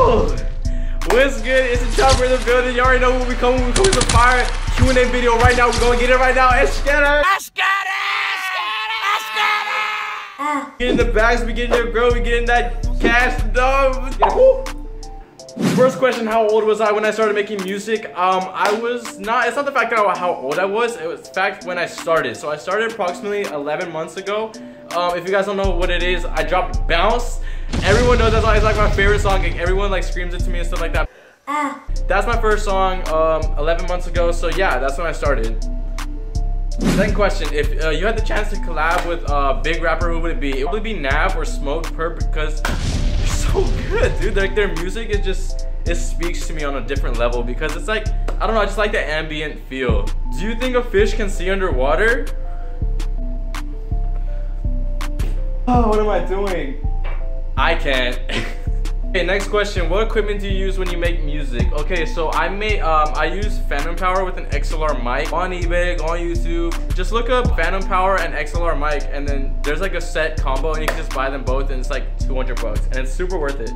Woo! What's good? It's the Chopper in the building. You already know when we come with a fire Q&A video right now. We're gonna get it right now. Let's get it! Let's get it! Let's get it! Get in the bags, we get in there, bro. We get in that cash, dog. First question, how old was I when I started making music? I was not, it's not the fact that how old I was, it was the fact when I started. So I started approximately 11 months ago. If you guys don't know what it is, I dropped Bounce. Everyone knows that's like my favorite song. Like, everyone like screams it to me and stuff like that. That's my first song 11 months ago. So yeah, that's when I started. Second question, if you had the chance to collab with a big rapper, who would it be? It would be Nav or Smoke Perp, because they're so good, dude. Like, their music is just, it speaks to me on a different level, because it's like, I don't know, I just like the ambient feel. Do you think a fish can see underwater? Oh, what am I doing? I can't. Okay, next question. What equipment do you use when you make music? Okay, so I use Phantom Power with an XLR mic. On eBay, on YouTube. Just look up Phantom Power and XLR mic, and then there's like a set combo, and you can just buy them both, and it's like 200 bucks, and it's super worth it.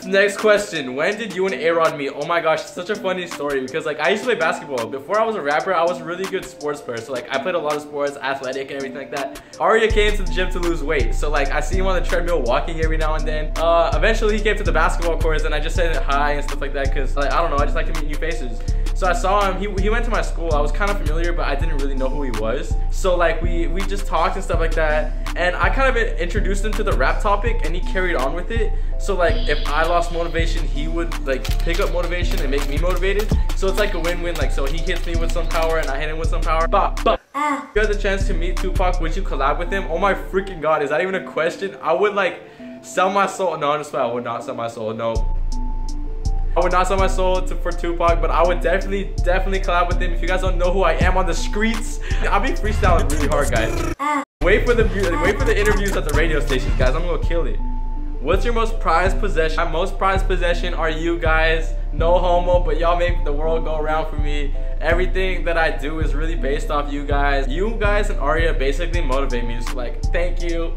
Next question, when did you and Arod meet? Oh my gosh, it's such a funny story, because like I used to play basketball. Before I was a rapper, I was a really good sports player. So like I played a lot of sports, athletic and everything like that. Maarriia came to the gym to lose weight. So like I see him on the treadmill walking every now and then. Eventually he came to the basketball courts, and I just said hi and stuff like that, because like, I don't know, I just like to meet new faces. So I saw him, he went to my school. I was kind of familiar, but I didn't really know who he was. So like we just talked and stuff like that. And I kind of introduced him to the rap topic, and he carried on with it. So like if I lost motivation, he would like pick up motivation and make me motivated. So it's like a win-win. Like, so he hits me with some power and I hit him with some power. But if you had the chance to meet Tupac, would you collab with him? Oh my freaking god, is that even a question? I would like sell my soul. No, honestly, I would not sell my soul. No, I would not sell my soul for Tupac, but I would definitely collab with him. If you guys don't know who I am on the streets, I'll be freestyling really hard, guys. Wait for the interviews at the radio stations, guys. I'm gonna kill it. What's your most prized possession? My most prized possession are you guys. No homo, but y'all make the world go around for me. Everything that I do is really based off you guys. You guys and Arya basically motivate me. So like, thank you.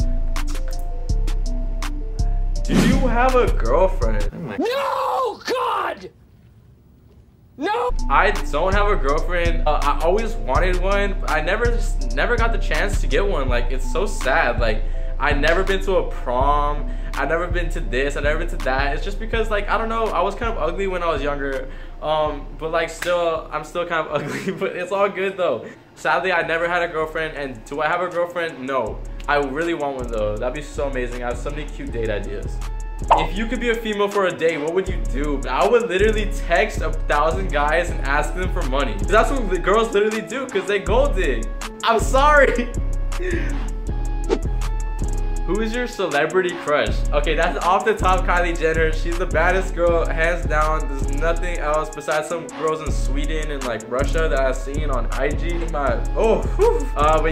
Do you have a girlfriend? No, God! No! I don't have a girlfriend. I always wanted one, but I never got the chance to get one. Like, it's so sad. Like, I never been to a prom. I never been to this. I never been to that. It's just because, like, I don't know, I was kind of ugly when I was younger. But like, I'm still kind of ugly, but it's all good though. Sadly, I never had a girlfriend. And do I have a girlfriend? No. I really want one though. That'd be so amazing. I have so many cute date ideas. If you could be a female for a day, what would you do? I would literally text 1,000 guys and ask them for money. That's what the girls literally do, because they gold dig. I'm sorry. Who is your celebrity crush? Okay, that's off the top, Kylie Jenner. She's the baddest girl, hands down. There's nothing else besides some girls in Sweden and like Russia that I've seen on IG. But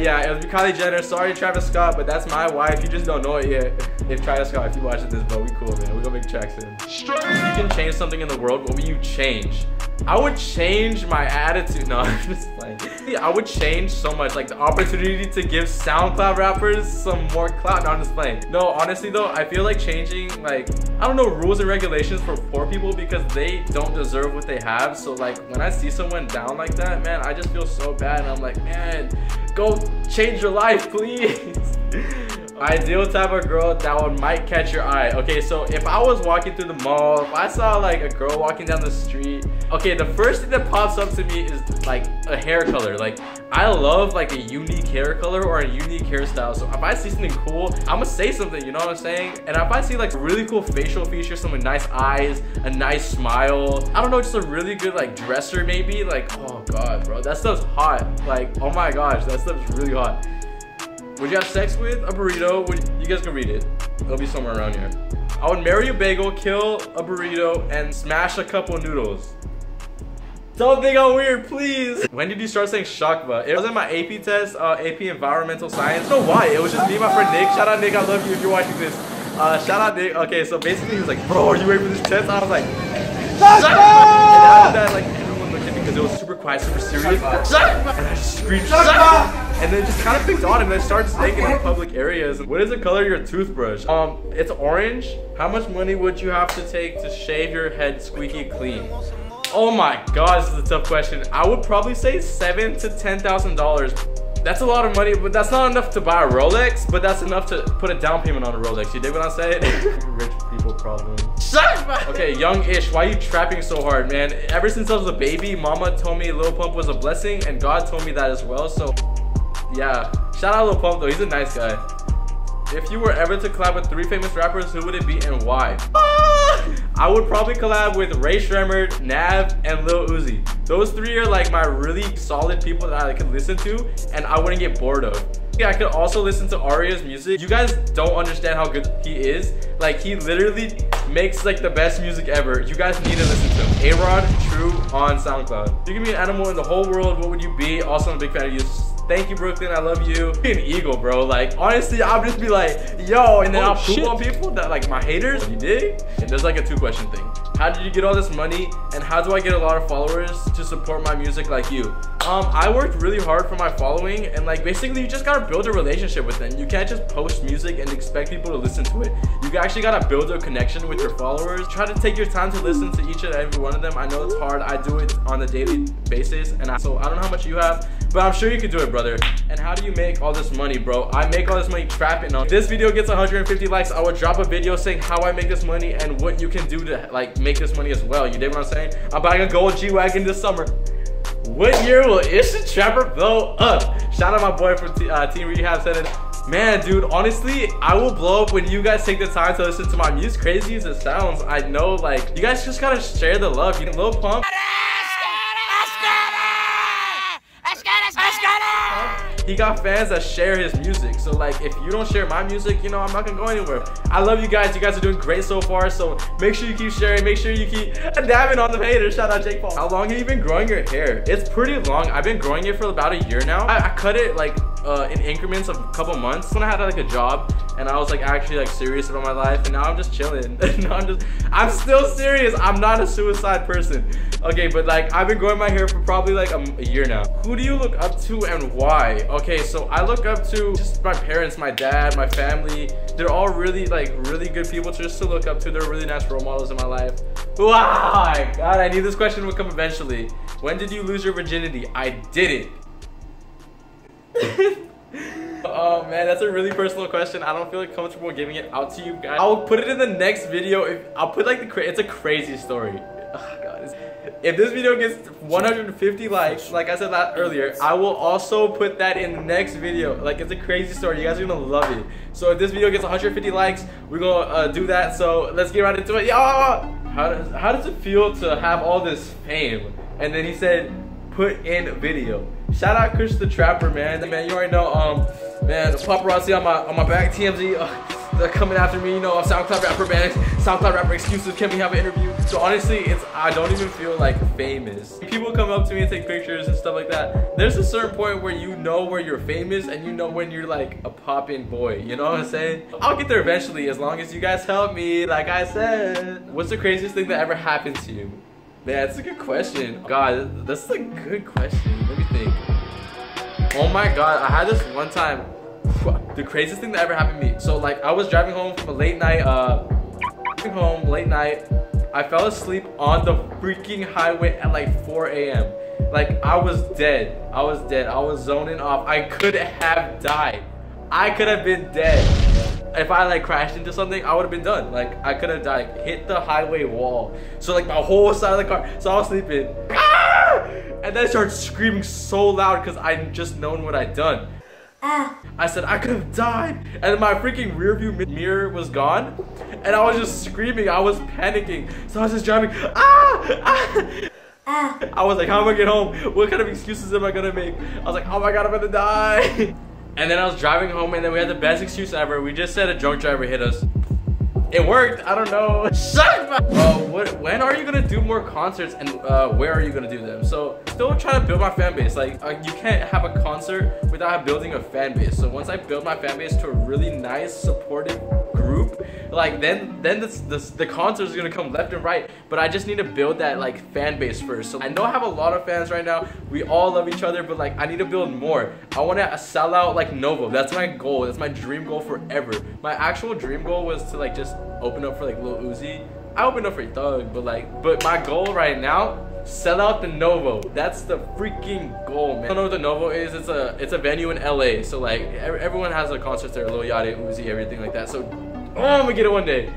yeah, it would be Kylie Jenner. Sorry, Travis Scott, but that's my wife. You just don't know it yet. If Travis Scott, if you watching this, bro, we cool, man. We gonna make tracks in. If you can change something in the world, what would you change? I would change my attitude. No, I'm just playing. I would change so much, like the opportunity to give SoundCloud rappers some more clout. No, I'm just playing. No, honestly though, I feel like changing, like, I don't know, rules and regulations for poor people, because they don't deserve what they have. So like, when I see someone down like that, man, I just feel so bad. And I'm like, man, go change your life, please. Ideal type of girl that might catch your eye. Okay, so if I was walking through the mall, if I saw like a girl walking down the street, okay, the first thing that pops up to me is like a hair color. Like, I love like a unique hair color or a unique hairstyle. So if I see something cool, I'm gonna say something, you know what I'm saying? And if I see like really cool facial features, some nice eyes, a nice smile, I don't know, just a really good like dresser maybe, like, oh god, bro, that stuff's hot. Like, oh my gosh, that stuff's really hot. Would you have sex with a burrito? You guys can read it. It'll be somewhere around here. I would marry a bagel, kill a burrito, and smash a couple noodles. Don't think I'm weird, please. When did you start saying SHAKBA? It was in my AP test, AP Environmental Science. I don't know why. It was just me and my friend Nick. Shout out Nick, I love you if you're watching this. Shout out Nick. Okay, so basically he was like, bro, are you ready for this test? I was like, SHAKBA! And after that, like, everyone looked it because it was super quiet, super serious. And I just screamed, SHAKBA! And then it just kind of picked on him and I started snaking in public areas. What is the color of your toothbrush? It's orange. How much money would you have to take to shave your head squeaky clean? Oh my god, this is a tough question. I would probably say $7,000 to $10,000. That's a lot of money, but that's not enough to buy a Rolex, but that's enough to put a down payment on a Rolex. You dig what I'm saying? Rich people problem. Okay, young Ish, why are you trapping so hard, man? Ever since I was a baby, mama told me Lil Pump was a blessing, and God told me that as well, so yeah. Shout out Lil Pump though, he's a nice guy. If you were ever to collab with 3 famous rappers, who would it be and why? I would probably collab with Ray Shremmerd, Nav, and Lil Uzi. Those 3 are like my really solid people that I could listen to and I wouldn't get bored of. I could also listen to Aria's music. You guys don't understand how good he is. Like, he literally makes like the best music ever. You guys need to listen to him. Arod, True on SoundCloud. If you could be an animal in the whole world, what would you be? Also, I'm a big fan of you. Thank you, Brooklyn. I love you. Be an eagle, bro. Like, honestly, I'll just be like, yo, and then I'll poop on people that like my haters. You dig? And there's like a 2-question thing. How did you get all this money? And how do I get a lot of followers to support my music like you? I worked really hard for my following, and like basically you just gotta build a relationship with them. You can't just post music and expect people to listen to it. You actually gotta build a connection with your followers. Try to take your time to listen to each and every one of them. I know it's hard. I do it on a daily basis, and so I don't know how much you have, but I'm sure you can do it, brother. And how do you make all this money, bro? I make all this money trapping. If this video gets 150 likes, I would drop a video saying how I make this money and what you can do to like make this money as well. You dig what I'm saying? I'm buying a gold G-Wagon this summer. What year will IshTheTrapper blow up? Shout out my boy from Team Rehab said it. Man, dude, honestly, I will blow up when you guys take the time to listen to my music. Crazy as it sounds, I know, like, you guys just gotta share the love. You know, Lil Pump. He got fans that share his music. So like, if you don't share my music, you know, I'm not gonna go anywhere. I love you guys. You guys are doing great so far. So make sure you keep sharing. Make sure you keep dabbing on the haters. Shout out Jake Paul. How long have you been growing your hair? It's pretty long. I've been growing it for about a year now. I cut it like in increments of a couple months when I had like a job and I was like actually like serious about my life, and now I'm just chilling. I'm still serious. I'm not a suicide person. Okay, but like I've been growing my hair for probably like a year now. Who do you look up to and why? Okay, so I look up to just my parents, my dad, my family. They're all really good people just to look up to. They're really nice role models in my life. Wow, God, I knew this question would come eventually. When did you lose your virginity? I didn't. Oh man, that's a really personal question. I don't feel like comfortable giving it out to you guys. I'll put it in the next video. I'll put like it's a crazy story. Oh, God. If this video gets 150 likes, like I said earlier, I will also put that in the next video. Like, it's a crazy story. You guys are gonna love it. So if this video gets 150 likes, we're gonna do that. So let's get right into it. How does it feel to have all this fame? And then he said, put in video. Shout out IshTheTrapper, man. Man, you already know, man, the paparazzi on my back, TMZ, they're coming after me, you know, SoundCloud rapper, man. SoundCloud rapper exclusive, can we have an interview? So honestly, I don't even feel like famous. People come up to me and take pictures and stuff like that. There's a certain point where you know where you're famous and you know when you're like a poppin' boy, you know what I'm saying? I'll get there eventually as long as you guys help me, like I said. What's the craziest thing that ever happened to you? Man, that's a good question. God, that's a good question. Let me think. Oh my God, I had this one time. The craziest thing that ever happened to me. So like, I was driving home from a late night, I fell asleep on the freaking highway at like 4 a.m. Like, I was dead. I was zoning off. I could have died. I could have been dead. If I like crashed into something, I would have been done. Like, I could have died, hit the highway wall. So like my whole side of the car. So I was sleeping. Ah! And then I started screaming so loud because I just known what I'd done. I said I could have died, and my freaking rear view mirror was gone, and I was just screaming. I was panicking, so I was just driving. I was like, how am I gonna get home? What kind of excuses am I gonna make? I was like, oh my God, I'm gonna die. And then I was driving home, and then we had the best excuse ever. We just said a drunk driver hit us. It worked. I don't know. When are you gonna do more concerts, and where are you gonna do them? So still trying to build my fan base. Like, you can't have a concert without building a fan base. So once I build my fan base to a really nice, supportive group, Like then the concerts are gonna come left and right. But I just need to build that like fan base first. So I know I have a lot of fans right now. We all love each other, but like I need to build more. I want to sell out like Novo. That's my goal. That's my dream goal forever. My actual dream goal was to like just open up for like Lil Uzi. I opened up for Thug, but my goal right now, sell out the Novo. That's the freaking goal, man. I don't know what the Novo is. It's a venue in LA. So like everyone has a concert there. Lil Yachty, Uzi, everything like that. So I'm gonna get it one day.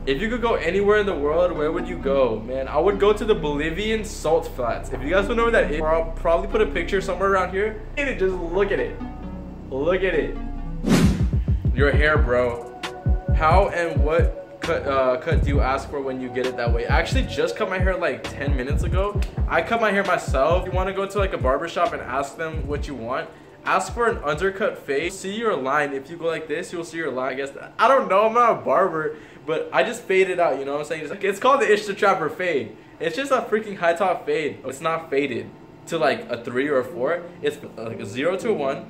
If you could go anywhere in the world, where would you go, man? I would go to the Bolivian salt flats. If you guys don't know where that is, I'll probably put a picture somewhere around here. And just look at it. Look at it. Your hair, bro. How and what cut do you ask for when you get it that way? I actually just cut my hair like 10 minutes ago. I cut my hair myself. If you want to go to like a barbershop and ask them what you want, ask for an undercut fade. See your line. If you go like this, you'll see your line. I guess I don't know. I'm not a barber, but I just fade it out. You know what I'm saying? It's called the IshTheTrapper fade. It's just a freaking high top fade. It's not faded to like a 3 or a 4. It's like a 0 to a 1,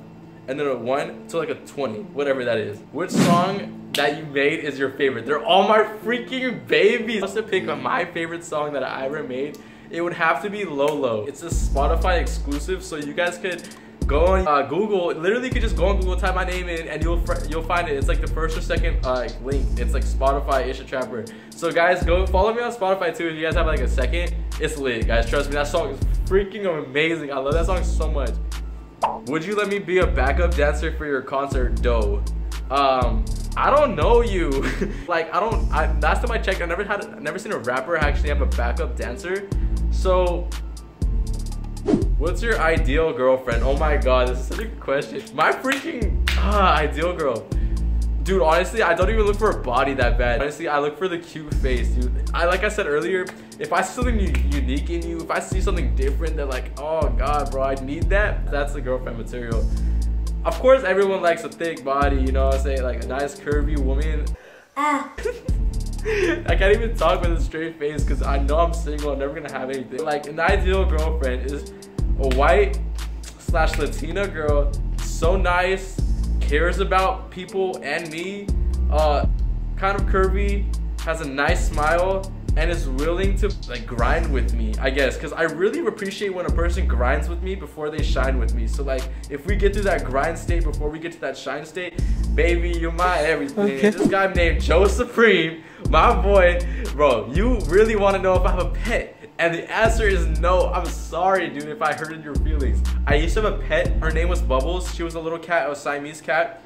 and then a 1 to like a 20, whatever that is. Which song that you made is your favorite? They're all my freaking babies. If I was to pick my favorite song that I ever made, it would have to be Lolo. It's a Spotify exclusive, so you guys could go on Google. Literally, you could just go on Google, type my name in, and you'll find it. It's like the first or second link. It's like Spotify IshTheTrapper. So guys, go follow me on Spotify too. If you guys have like a second, it's lit, guys. Trust me, that song is freaking amazing. I love that song so much. Would you let me be a backup dancer for your concert, dough? I don't know you. Like last time I checked, I've never seen a rapper actually have a backup dancer. So what's your ideal girlfriend? Oh my god, this is such a good question. My freaking ideal girl. Dude, honestly, I don't even look for a body that bad. Honestly, I look for the cute face, dude. Like I said earlier, if I see something unique in you, if I see something different that like, oh god, bro, I need that, that's the girlfriend material. Of course, everyone likes a thick body, you know what I'm saying? Like a nice curvy woman. I can't even talk with a straight face because I know I'm single. I'm never gonna have anything. Like an ideal girlfriend is a white/Latina girl, so nice, cares about people and me, kind of curvy, has a nice smile, and is willing to like grind with me, I guess, because I really appreciate when a person grinds with me before they shine with me. So like if we get through that grind state before we get to that shine state, baby, you're my everything. Okay. This guy named Joe Supreme, my boy, bro, you really want to know if I have a pet? And the answer is no. I'm sorry, dude, if I hurted your feelings. I used to have a pet. Her name was Bubbles. She was a little cat, a Siamese cat.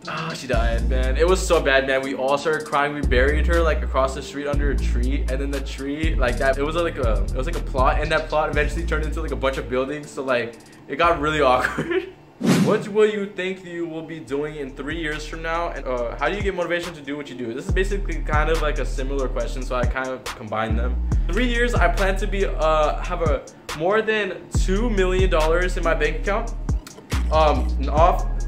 Oh, she died, man. It was so bad, man. We all started crying. We buried her like across the street under a tree, and then the tree like that. It was like a plot, and that plot eventually turned into like a bunch of buildings. So like it got really awkward. What will you think you will be doing in 3 years from now? And how do you get motivation to do what you do? This is basically kind of like a similar question, so I kind of combined them. 3 years, I plan to be have more than $2 million in my bank account.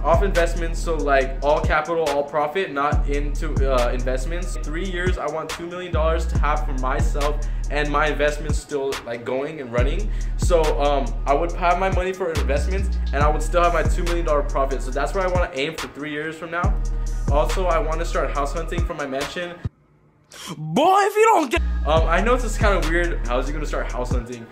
Off investments, so like all capital, all profit, not into investments. 3 years, I want $2 million to have for myself and my investments still like going and running. So I would have my money for investments and I would still have my $2 million profit. So that's where I want to aim for 3 years from now. Also, I want to start house hunting for my mansion. Boy, if you don't get I know this is kind of weird. How is he gonna start house hunting?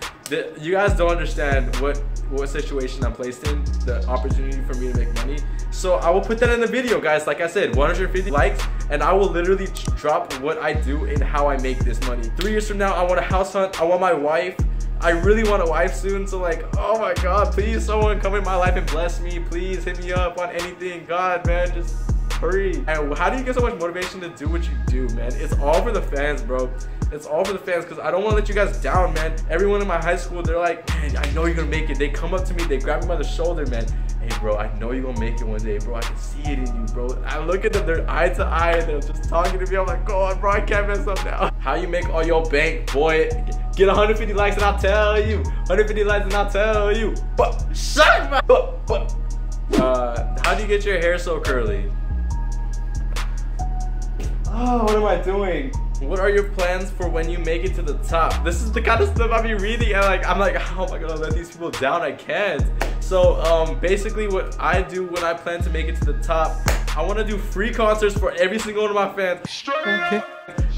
You guys don't understand what situation I'm placed in, the opportunity for me to make money. So I will put that in the video, guys. Like I said, 150 likes and I will literally drop what I do and how I make this money. 3 years from now, I want a house hunt. I want my wife. I really want a wife soon. So like, oh my god, please someone come in my life and bless me. Please hit me up on anything. God, man, just hurry. And how do you get so much motivation to do what you do, man? It's all for the fans, bro. It's all for the fans, because I don't want to let you guys down, man. Everyone in my high school, they're like, man, I know you're gonna make it. They come up to me, they grab me by the shoulder, man. Hey, bro, I know you're gonna make it one day, bro. I can see it in you, bro. I look at them, they're eye to eye, and they're just talking to me. I'm like, God, bro, I can't mess up now. How you make all your bank, boy? Get 150 likes and I'll tell you. 150 likes and I'll tell you. But shut my. How do you get your hair so curly? Oh, what am I doing? What are your plans for when you make it to the top? This is the kind of stuff I be reading and like I'm like, how am I gonna let these people down? I can't. So basically what I do when I plan to make it to the top, I want to do free concerts for every single one of my fans. Okay.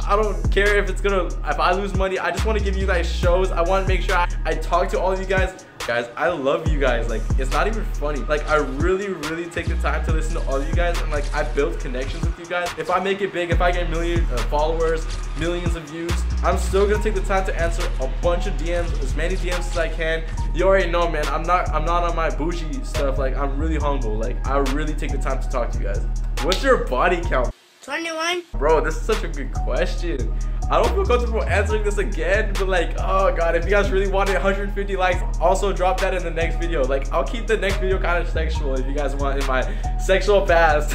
I don't care if I lose money. I just want to give you guys shows. I want to make sure I talk to all of you guys. Guys, I love you guys. Like, it's not even funny. Like, I really take the time to listen to all of you guys, and like I build connections with you guys. If I make it big, if I get millions of followers, millions of views, I'm still gonna take the time to answer a bunch of DMs, as many DMs as I can. You already know, man, I'm not on my bougie stuff. Like, I'm really humble. Like, I really take the time to talk to you guys. What's your body count? 21. Bro, this is such a good question. I don't feel comfortable answering this again, but like, oh god, if you guys really wanted 150 likes, also drop that in the next video. Like, I'll keep the next video kind of sexual if you guys want in my sexual past.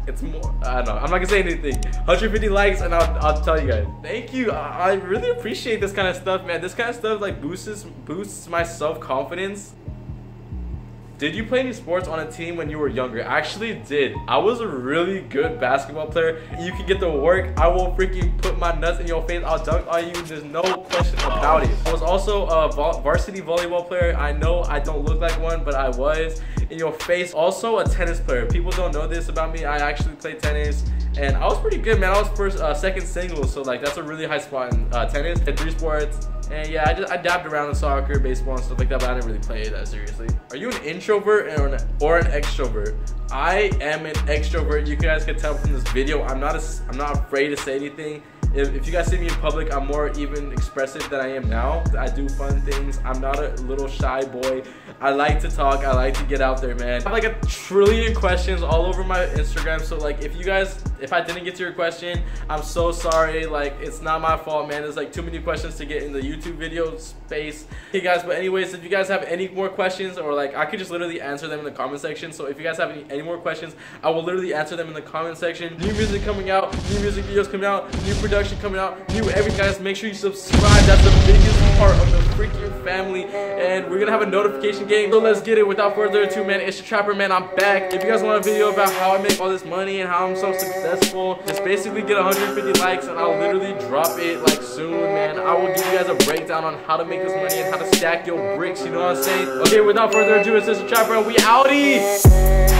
It's more, I don't know, I'm not gonna say anything. 150 likes and I'll tell you guys. Thank you. I really appreciate this kind of stuff, man. This kind of stuff like boosts my self-confidence. Did you play any sports on a team when you were younger? I actually did. I was a really good basketball player. You can get the work. I will freaking put my nuts in your face. I'll dunk on you. There's no question about it. I was also a varsity volleyball player. I know I don't look like one, but I was. In your face. Also a tennis player. People don't know this about me. I actually played tennis. And I was pretty good, man. I was second singles, so like that's a really high spot in tennis. I had 3 sports. And yeah, I dabbed around in soccer, baseball, and stuff like that, but I didn't really play it that seriously. Are you an introvert or an extrovert? I am an extrovert. You guys can tell from this video. I'm not afraid to say anything. If you guys see me in public, I'm more even expressive than I am now. I do fun things. I'm not a little shy boy. I like to talk. I like to get out there, man. I have like 1 trillion questions all over my Instagram. So like, if I didn't get to your question, I'm so sorry. Like, it's not my fault, man. There's like too many questions to get in the YouTube video space. Hey guys, but anyways, if you guys have any more questions, or like I could just literally answer them in the comment section. So if you guys have any more questions, I will literally answer them in the comment section. New music coming out, new music videos coming out, new production coming out, new everything, guys. Make sure you subscribe. That's the biggest part of the freaking family, and we're gonna have a notification game. So let's get it. Without further ado, man, it's the Trapper, man. I'm back. If you guys want a video about how I make all this money and how I'm so successful, just basically get 150 likes and I'll literally drop it like soon, man. I will give you guys a breakdown on how to make this money and how to stack your bricks, you know what I'm saying? Okay, without further ado, it's the Trapper, and we outie.